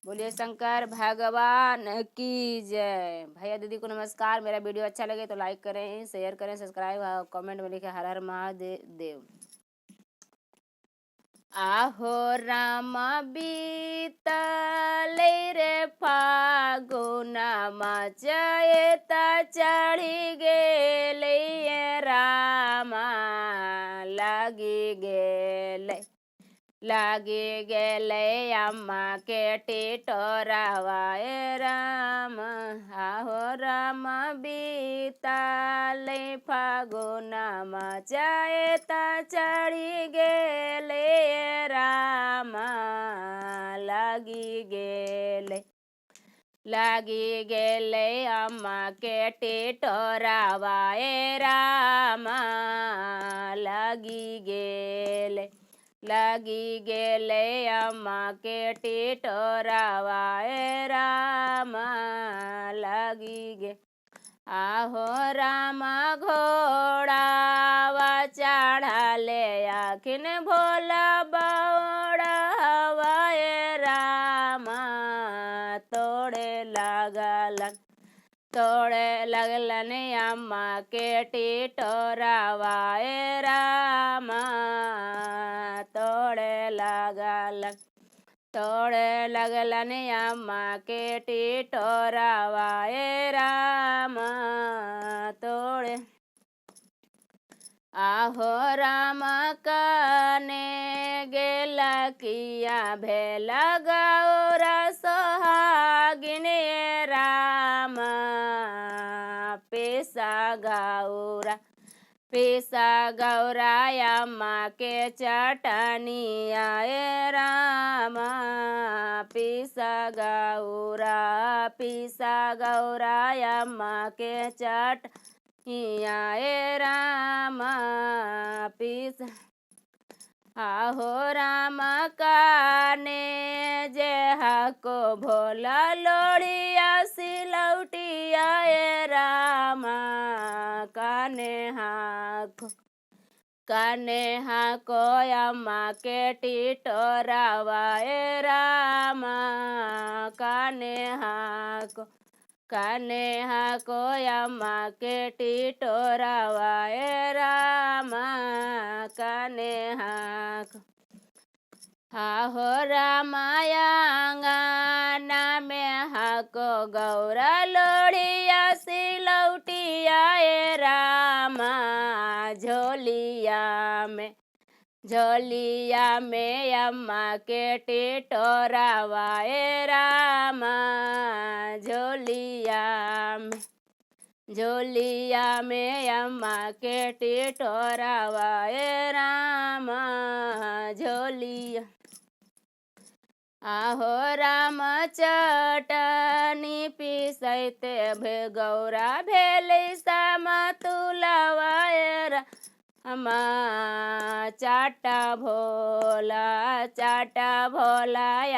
बोलिए शंकर भगवान की जय। भैया दीदी को नमस्कार। मेरा वीडियो अच्छा लगे तो लाइक करें, शेयर करें, सब्सक्राइब और कमेंट में लिखे हर हर महादेव। आहो राम बीतले रे फागुनमा चैता चढ़ी गेले रामा लागी गेले अम्मा के टिटोरावाए राम। आहो राम बीतले फागुनमा चैता चढ़ी गेले रामा लागी गेले अम्मा के टिटोरावाए रामा लागी गेले अम्मा के टिटोरावाए रामा लागी गे। आहो रामा घोड़ावा चढ़ा ले आखिन भोला बौड़ा हवाए रामा तोड़े लगलन अम्मा के टिटोरावाए रामा तोड़े लगलन अम्मा के टिटोरावाए रामा तोड़े। आहो राम कने गेला किया भेला गौरा सोहागिन राम पेशा गौरा अम्मा के चटनिया राम पीसा गौरा अम्मा के चटनिया राम पीसा। आहो राम काने जे हको भोला लोड़िया सिलौटिया राम काने हाको अम्मा के टिटोरावाए राम काने हाको अम्मा के टिटोरावाए राम काने हाको। आहो रामायंगना में हाको गौरा लोड़िया सिलौटिया राम झोलिया में अम्मा के टिटोरावाए राम झोलिया में अम्मा के टिटोरावाए राम झोलिया। आहो राम चटनी पिसैते गौरा भेले समतुलवाए राम चाटा भोला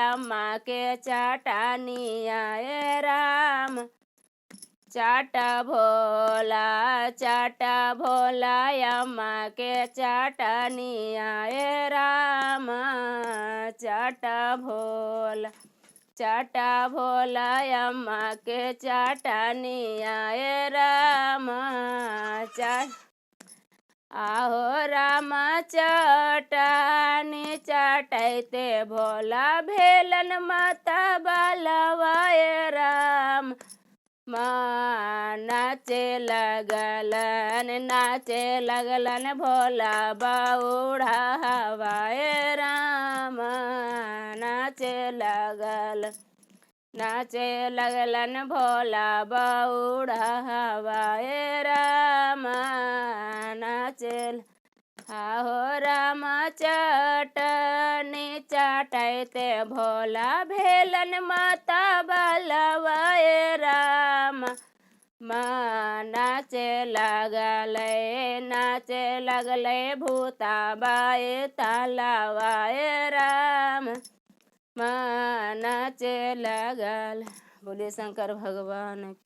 अम्मा के चटनिया राम चाटा भोला अम्मा के चटनिया राम चाटा भोला अम्मा के चटनिया राम आहो राम चटनी चटैते भोला भेलन माता बालवाए राम नाचे लगलन भोला बौड़ा हवाए राम नाचे लगलन भोला बौड़ा हवाए राम आहो राम चटनी चटैते भोला भेलन माता बालवाए राम नाचे लगले भूता बाए तालावाए राम नाचे लगल। बोलिए शंकर भगवान की।